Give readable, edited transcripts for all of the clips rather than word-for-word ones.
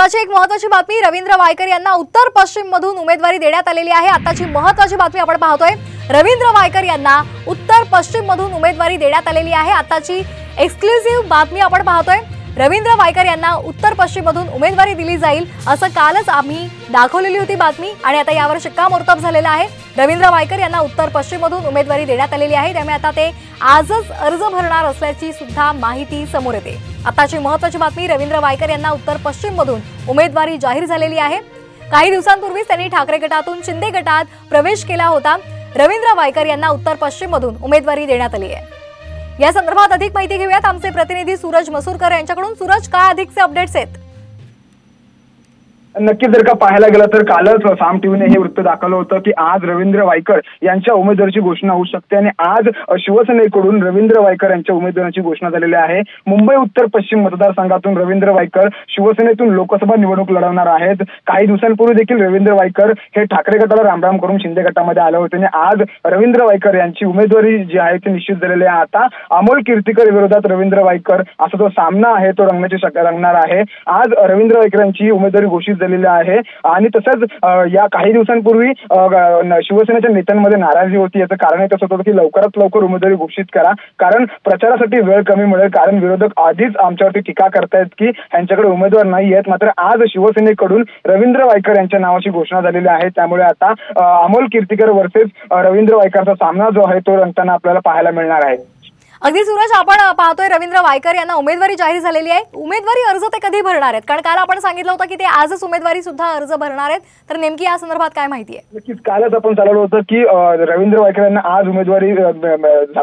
आताची एक महत्त्वाची बातमी, रवींद्र वायकर यांना उत्तर पश्चिम मधून उमेदवारी देण्यात आलेली आहे। आताची महत्त्वाची बातमी आपण पाहतोय, रवींद्र वायकर यांना उत्तर पश्चिम मधून उमेदवारी देण्यात आलेली आहे। आताची एक्सक्लुसिव्ह बातमी आपण पाहतोय, रवींद्र वायकर यांना उत्तर पश्चिम मधून उमेदवारी दिली जाईल असं कालच आम्ही दाखवलेली होती बातमी आणि आता यावर शिक्कामोर्तब झालेला आहे। रवींद्र वायकर यांना उत्तर पश्चिम मधून उमेदवारी देण्यात आलेली आहे, त्यामुळे आता ते आजच अर्ज भरणार असल्याची सुद्धा माहिती समोर येते। आताची महत्त्वाची बातमी, रवींद्र वायकर यांना उत्तर पश्चिम मधून उमेदवारी जाहीर झालेली आहे। काही दिवसांपूर्वीच त्यांनी ठाकरे गटातून शिंदे गटात प्रवेश केला होता। रवींद्र वायकर यांना उत्तर पश्चिम मधून उमेदवारी देण्यात आली आहे। या संदर्भात अधिक माहिती घेऊयात आमचे प्रतिनिधी सूरज मसूरकर यांच्याकडून। सूरज, काय अधिकचे अपडेट्स आहेत? नक्कीच जर का पाहायला गेलं तर कालच साम टीव्हीने हे वृत्त दाखवलं होतं की आज रवींद्र वायकर यांच्या उमेदवारीची घोषणा होऊ शकते आणि आज शिवसेनेकडून रवींद्र वायकर यांच्या उमेदवाराची घोषणा झालेली आहे। मुंबई उत्तर पश्चिम मतदारसंघातून रवींद्र वायकर शिवसेनेतून लोकसभा निवडणूक लढवणार आहेत। काही दिवसांपूर्वी देखील रवींद्र वायकर हे ठाकरे गटाला रामराम करून शिंदे गटामध्ये आले होते आणि आज रवींद्र वायकर यांची उमेदवारी जी आहे ती निश्चित झालेली आहे। आता अमोल कीर्तीकर विरोधात रवींद्र वायकर असा जो सामना आहे तो रंगणार आहे। आज रवींद्र वायकर यांची उमेदवारी घोषित झालेली आहे आणि तसंच या काही दिवसांपूर्वी शिवसेनेच्या नेत्यांमध्ये नाराजी होती। याचं कारण हे असं होतं की लवकरात लवकर उमेदवारी घोषित करा, कारण प्रचारासाठी वेळ कमी मिळेल, कारण विरोधक आधीच आमच्यावरती टीका करतायत की यांच्याकडे उमेदवार नाही आहेत। मात्र आज शिवसेनेकडून रवींद्र वायकर यांच्या नावाची घोषणा झालेली आहे, त्यामुळे आता अमोल कीर्तीकर वर्सेस रवींद्र वायकरचा सामना जो आहे तो रंगताना आपल्याला पाहायला मिळणार आहे। अगदी सूरज, आपण पाहतोय रवींद्र वायकर यांना उमेदवारी जाहीर झालेली आहे। उमेदवारी अर्ज ते कधी भरणार आहेत? कारण काल आपण सांगितलं होतं की ते आजच उमेदवारी सुद्धा अर्ज भरणार आहेत, तर नेमकी या संदर्भात काय माहिती आहे? नक्कीच कालच आपण चालवलं होतं की रवींद्र वायकर यांना आज उमेदवारी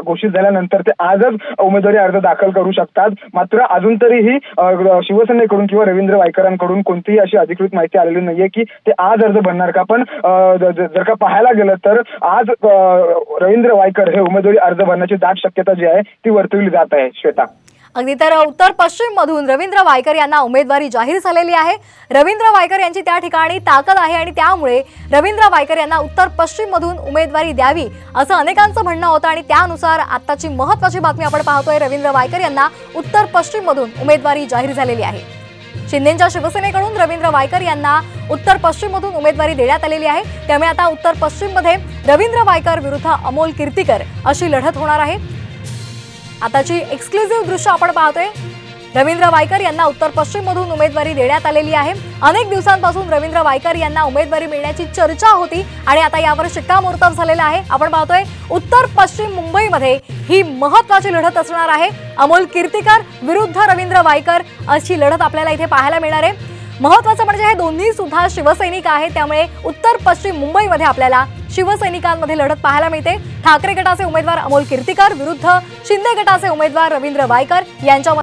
घोषित झाल्यानंतर ते आजच उमेदवारी अर्ज दाखल करू शकतात। मात्र अजून तरीही शिवसेनेकडून किंवा रवींद्र वायकरांकडून कोणतीही अशी अधिकृत माहिती आलेली नाहीये की ते आज अर्ज भरणार का। पण जर का पाहायला गेलं तर आज रवींद्र वायकर हे उमेदवारी अर्ज भरण्याची दाट शक्यता जी आहे ती वर्तवली जात आहे। श्वेता, अगदी तर उत्तर पश्चिम मधून रवींद्र वायकर यांना उमेदवारी जाहीर झालेली आहे। रवींद्र वायकर यांची त्या ठिकाणी ताकद आहे आणि त्यामुळे रवींद्र वायकर यांना उत्तर पश्चिम मधून उमेदवारी द्यावी असं अनेकांचं म्हणणं होतं आणि त्यानुसार आताची महत्त्वाची बातमी आपण पाहतोय, रवींद्र वायकर यांना उत्तर पश्चिम मधून उमेदवारी जाहीर झालेली आहे। शिंदेच्या शिवसेनेकडून रवींद्र वायकर यांना उत्तर पश्चिम मधून उमेदवारी देण्यात आलेली आहे, त्यामुळे आता उत्तर पश्चिम मध्ये रवींद्र वायकर विरुद्ध अमोल कीर्तीकर अशी लढत होणार आहे। आताची एक्सक्लुसिव्ह दृश्य आपण पाहतोय, रवींद्र वायकर यांना उत्तर पश्चिम मधून उमेदवारी देण्यात आलेली आहे। अनेक दिवसांपासून रवींद्र वायकर यांना उमेदवारी मिळण्याची चर्चा होती आणि आता यावर शिक्कामोर्तब झालेला आहे। आपण पाहतोय उत्तर पश्चिम मुंबईमध्ये ही महत्त्वाची लढत असणार आहे। अमोल कीर्तीकर विरुद्ध रवींद्र वायकर अशी लढत आपल्याला इथे पाहायला मिळणार आहे। महत्त्वाचं म्हणजे हे दोन्ही सुद्धा शिवसैनिक आहेत, त्यामुळे उत्तर पश्चिम मुंबईमध्ये आपल्याला शिवसैनिकांमध्ये लढत पाहायला मिळते। ठाकरे गटाचे उमेदवार अमोल कीर्तीकर विरुद्ध शिंदे गटाचे उमेदवार रवींद्र वायकर यांच्या